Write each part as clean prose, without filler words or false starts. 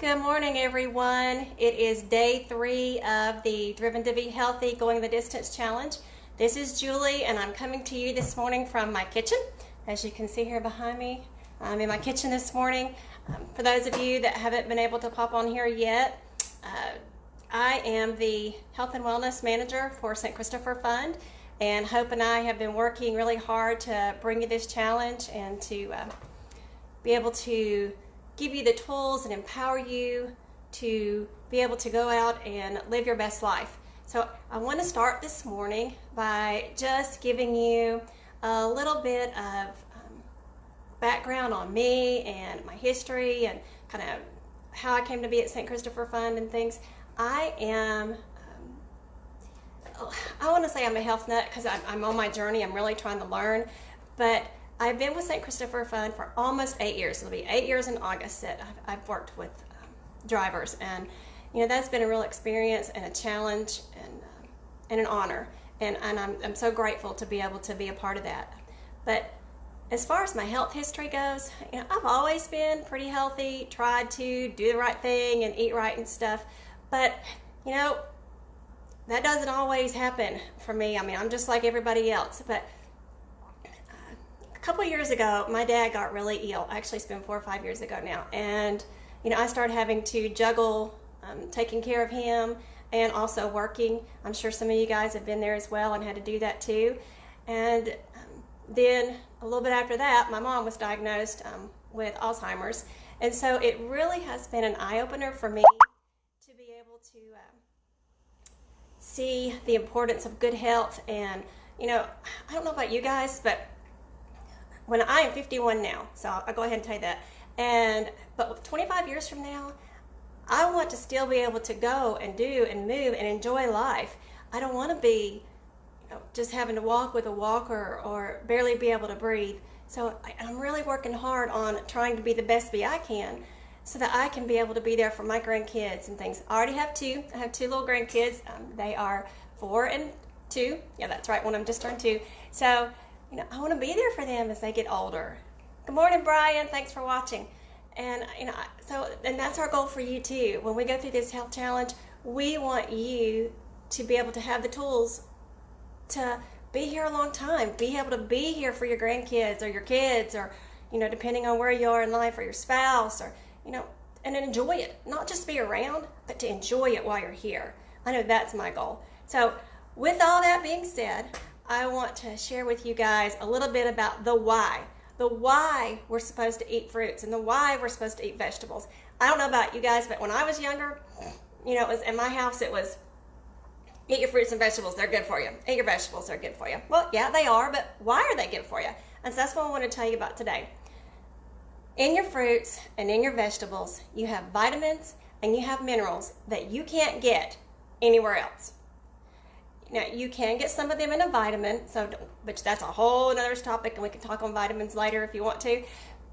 Good morning, everyone. It is day 3 of the Driven to Be Healthy Going the Distance Challenge. This is Julie, and I'm coming to you this morning from my kitchen. As you can see here behind me, I'm in my kitchen this morning. For those of you that haven't been able to pop on here yet, I am the Health and Wellness Manager for St. Christopher Fund, and Hope and I have been working really hard to bring you this challenge and to be able to give you the tools and empower you to be able to go out and live your best life. So I want to start this morning by just giving you a little bit of background on me and my history and kind of how I came to be at St. Christopher Fund and things. I want to say I'm a health nut because I'm on my journey. I'm really trying to learn, but I've been with St. Christopher Fund for almost 8 years. It'll be 8 years in August that I've worked with drivers, and that's been a real experience and a challenge and an honor, and I'm so grateful to be able to be a part of that. But as far as my health history goes, I've always been pretty healthy, tried to do the right thing and eat right and stuff, but that doesn't always happen for me. I mean, I'm just like everybody else, but a couple of years ago, my dad got really ill. Actually, it's been 4 or 5 years ago now. And, I started having to juggle taking care of him and also working. I'm sure some of you guys have been there as well and had to do that too. And then a little bit after that, my mom was diagnosed with Alzheimer's. And so it really has been an eye-opener for me to be able to see the importance of good health. And, I don't know about you guys, but when I am 51 now, so I'll go ahead and tell you that. But 25 years from now, I want to still be able to go and do and move and enjoy life. I don't want to be just having to walk with a walker or barely be able to breathe. So I'm really working hard on trying to be the best me I can so that I can be able to be there for my grandkids and things. I already have two. I have 2 little grandkids. They are 4 and 2. Yeah, that's right. One of them just turned 2. So I want to be there for them as they get older. Good morning, Brian. Thanks for watching. And and that's our goal for you too. When we go through this health challenge, we want you to be able to have the tools to be here a long time, be able to be here for your grandkids or your kids, or depending on where you are in life, or your spouse, or and enjoy it. Not just be around, but to enjoy it while you're here. I know that's my goal. So with all that being said, I want to share with you guys a little bit about the why we're supposed to eat fruits and the why we're supposed to eat vegetables. I don't know about you guys, but when I was younger, it was in my house, it was eat your fruits and vegetables, they're good for you. Eat your vegetables, they're good for you. Well, yeah, they are, but why are they good for you? And so that's what I want to tell you about today. In your fruits and in your vegetables, you have vitamins and you have minerals that you can't get anywhere else. Now, you can get some of them in a vitamin, which that's a whole other topic, and we can talk on vitamins later if you want to,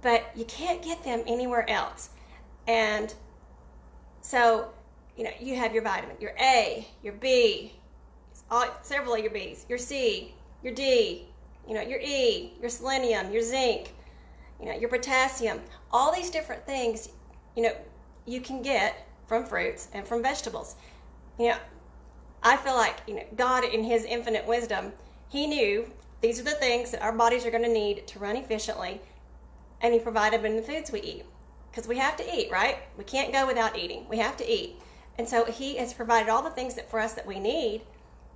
but you can't get them anywhere else. And so, you have your vitamin, your A, your B, several of your B's, your C, your D, your E, your selenium, your zinc, your potassium, all these different things, you can get from fruits and from vegetables. I feel like, God in his infinite wisdom, he knew these are the things that our bodies are going to need to run efficiently, and he provided them in the foods we eat. Because we have to eat, right? We can't go without eating. We have to eat. And so he has provided all the things for us that we need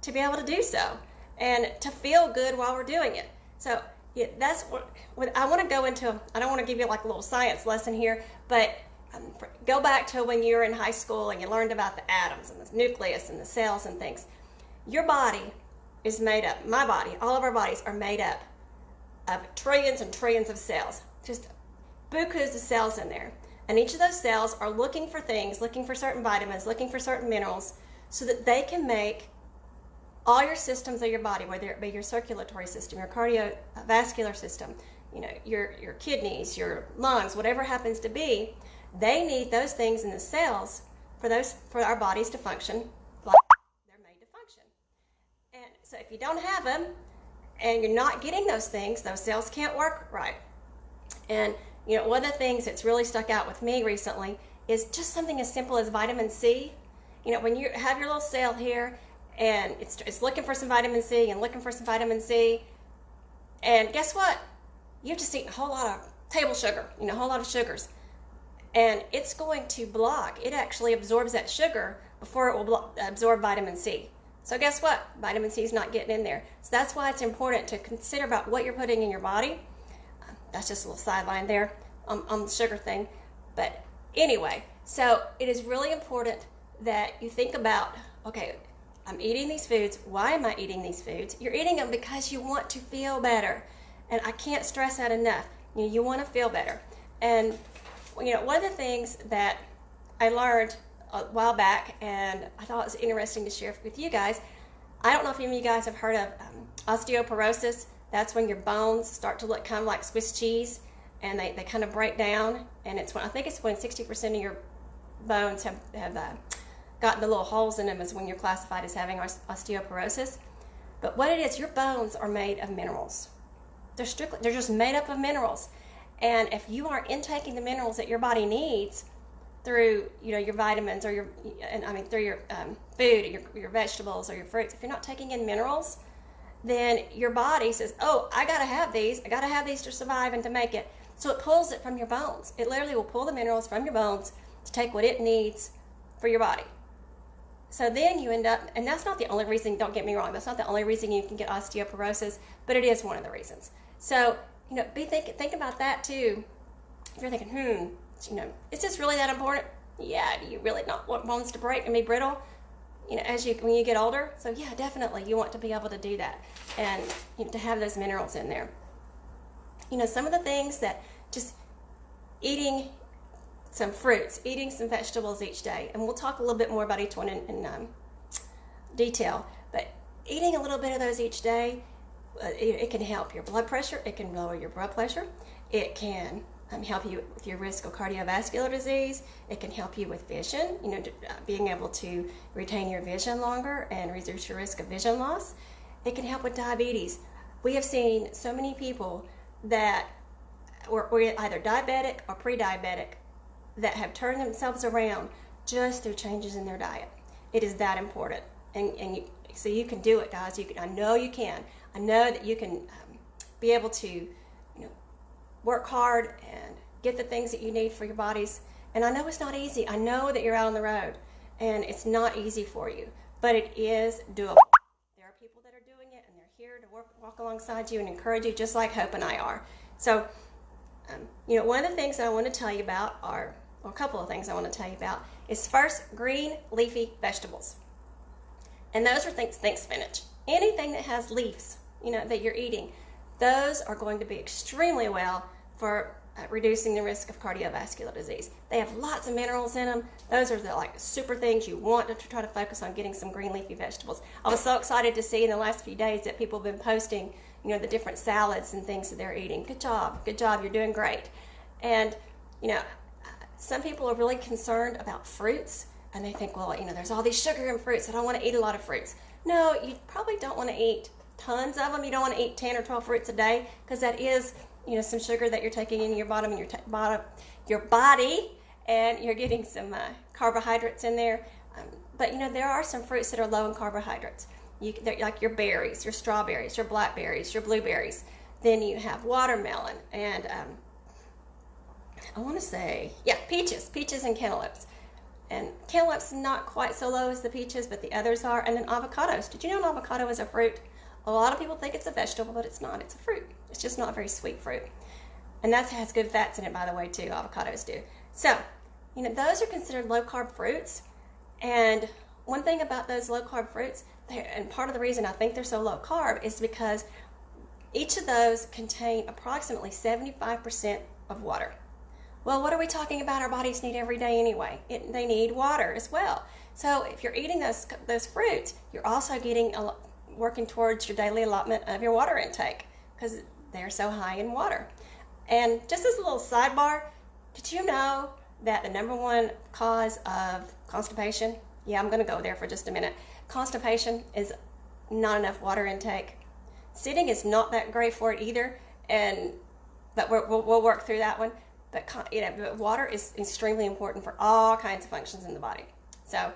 to be able to do so and to feel good while we're doing it. So that's what I want to go into. I don't want to give you like a little science lesson here, but go back to when you were in high school and you learned about the atoms and the nucleus and the cells and things. Your body is made up, my body, all of our bodies are made up of trillions and trillions of cells. Just bukus of cells in there. And each of those cells are looking for things, looking for certain vitamins, looking for certain minerals, so that they can make all your systems of your body, whether it be your circulatory system, your cardiovascular system, your kidneys, your lungs, whatever happens to be, they need those things in the cells for our bodies to function like they're made to function. And so if you don't have them and you're not getting those things, those cells can't work right. And one of the things that's really stuck out with me recently is just something as simple as vitamin C. You know, when you have your little cell here and it's looking for some vitamin C and looking for some vitamin C, and guess what? You've just eaten a whole lot of table sugar, you know, a whole lot of sugars. And it's going to block. It actually absorbs that sugar before it will absorb vitamin C. So guess what? Vitamin C is not getting in there. So that's why it's important to consider about what you're putting in your body. That's just a little sideline there on the sugar thing. But anyway, so it is really important that you think about, okay, I'm eating these foods. Why am I eating these foods? You're eating them because you want to feel better. And I can't stress that enough. You want to feel better. And you know, one of the things that I learned a while back, and I thought it was interesting to share with you guys, I don't know if any of you guys have heard of osteoporosis. That's when your bones start to look kind of like Swiss cheese, and they kind of break down. And it's when, I think it's when 60% of your bones have gotten the little holes in them is when you're classified as having osteoporosis. But what it is, your bones are made of minerals. They're just made up of minerals. And if you aren't intaking the minerals that your body needs through, you know, your vitamins or through your food, your vegetables or your fruits, if you're not taking in minerals, then your body says, oh, I gotta have these to survive and to make it. So it pulls it from your bones. It literally will pull the minerals from your bones to take what it needs for your body. So then you end up, and that's not the only reason, don't get me wrong, that's not the only reason you can get osteoporosis, but it is one of the reasons. So, you know, think about that too. If you're thinking, you know, is this really that important? Yeah, do you really not want bones to break and be brittle? You know, when you get older. So yeah, definitely you want to be able to do that and, you know, to have those minerals in there. You know, some of the things that just eating some fruits, eating some vegetables each day, and we'll talk a little bit more about each one in detail, but eating a little bit of those each day, it can help your blood pressure, it can lower your blood pressure, it can help you with your risk of cardiovascular disease, it can help you with vision, you know, being able to retain your vision longer and reduce your risk of vision loss. It can help with diabetes. We have seen so many people that were either diabetic or pre-diabetic that have turned themselves around just through changes in their diet. It is that important. So you can do it, guys. I know you can. I know that you can be able to, you know, work hard and get the things that you need for your bodies. And I know it's not easy. I know that you're out on the road and it's not easy for you, but it is doable. There are people that are doing it and they're here to walk alongside you and encourage you, just like Hope and I are. So, you know, one of the things that I want to tell you about or a couple of things I want to tell you about is first, green leafy vegetables. And those are think spinach. Anything that has leaves, you know, that you're eating, those are going to be extremely well for reducing the risk of cardiovascular disease. They have lots of minerals in them. Those are the like super things you want to try to focus on getting some green leafy vegetables. I was so excited to see in the last few days that people have been posting, you know, the different salads and things that they're eating. Good job, you're doing great. And, you know, some people are really concerned about fruits and they think, well, you know, there's all these sugar in fruits, I don't want to eat a lot of fruits. No, you probably don't want to eat tons of them. You don't want to eat 10 or 12 fruits a day because that is, you know, some sugar that you're taking in your your body, and you're getting some carbohydrates in there. But you know, there are some fruits that are low in carbohydrates. Like your berries, your strawberries, your blackberries, your blueberries. Then you have watermelon and I want to say, yeah, peaches and cantaloupes. And cantaloupe's not quite so low as the peaches, but the others are. And then avocados. Did you know an avocado is a fruit? A lot of people think it's a vegetable, but it's not. It's a fruit. It's just not a very sweet fruit. And that has good fats in it, by the way, too. Avocados do. So, you know, those are considered low-carb fruits. And one thing about those low-carb fruits, and part of the reason I think they're so low-carb is because each of those contain approximately 75% of water. Well, what are we talking about our bodies need every day anyway? They need water as well. So if you're eating those fruits, you're also working towards your daily allotment of your water intake because they're so high in water. And just as a little sidebar, did you know that the #1 cause of constipation? Yeah, I'm going to go there for just a minute. Constipation is not enough water intake. Sitting is not that great for it either, but we'll work through that one. but but water is extremely important for all kinds of functions in the body. So,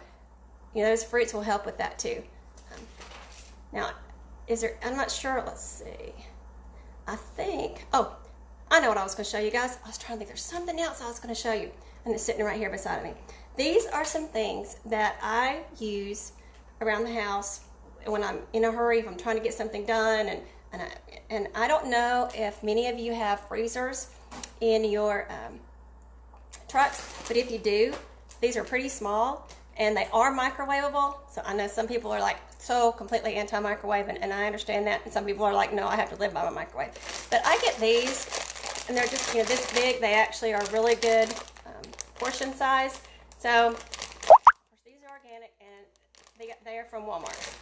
those fruits will help with that too. Now, I'm not sure, let's see. I know what I was going to show you guys. I was trying to think, there's something else I was going to show you, and it's sitting right here beside me. These are some things that I use around the house when I'm in a hurry, if I'm trying to get something done, and I don't know if many of you have freezers in your trucks, but if you do, these are pretty small, and they are microwavable. So I know some people are like so completely anti-microwave, and I understand that, and some people are like, no, I have to live by my microwave. But I get these, and they're just this big. They actually are really good portion size. So of course, these are organic, and they are from Walmart.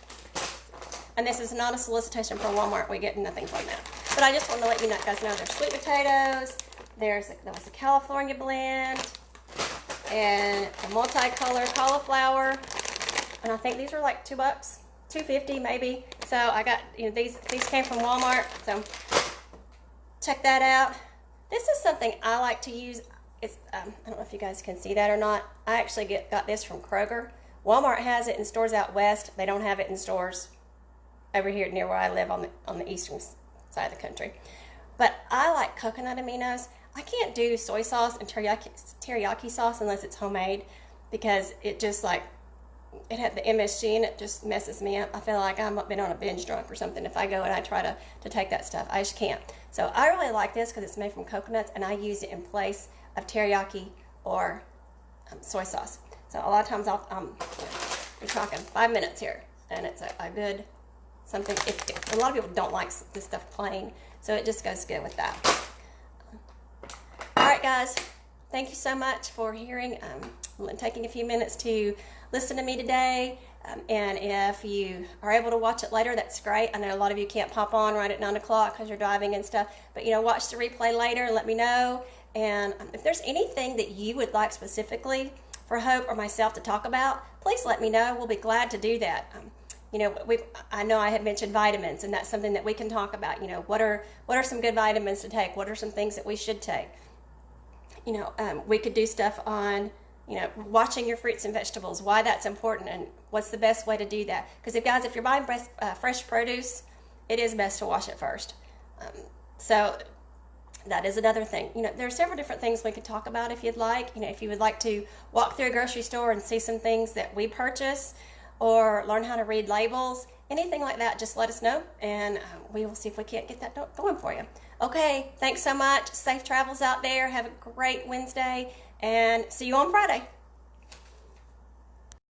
And this is not a solicitation for Walmart. We get nothing from that. But I just want to let you guys know there's sweet potatoes. There was a California blend and a multicolored cauliflower. And I think these are like $2, $2.50 maybe. So I got these came from Walmart. So check that out. This is something I like to use. It's I don't know if you guys can see that or not. I actually got this from Kroger. Walmart has it in stores out west. They don't have it in stores over here near where I live on the eastern side of the country. But I like coconut aminos. I can't do soy sauce and teriyaki sauce unless it's homemade, because it just it had the MSG and it just messes me up. I feel like I've been on a binge drunk or something if I go and I try to take that stuff. I just can't. So I really like this because it's made from coconuts, and I use it in place of teriyaki or soy sauce. So a lot of times we're talking 5 minutes here, and it's a good something. A lot of people don't like this stuff plain, so it just goes good with that. All right, guys, thank you so much for hearing and taking a few minutes to listen to me today. And if you are able to watch it later, that's great. I know a lot of you can't pop on right at 9 o'clock because you're driving and stuff, but watch the replay later and let me know. And if there's anything that you would like specifically for Hope or myself to talk about, please let me know. We'll be glad to do that. I know I had mentioned vitamins, and that's something that we can talk about. What are some good vitamins to take? What are some things that we should take? We could do stuff on, watching your fruits and vegetables, why that's important, and what's the best way to do that. Because if you're buying fresh produce, it is best to wash it first. So that is another thing. There are several different things we could talk about if you'd like. If you would like to walk through a grocery store and see some things that we purchase, or learn how to read labels, anything like that, just let us know, and we will see if we can't get that going for you. Okay, thanks so much. Safe travels out there. Have a great Wednesday, and see you on Friday.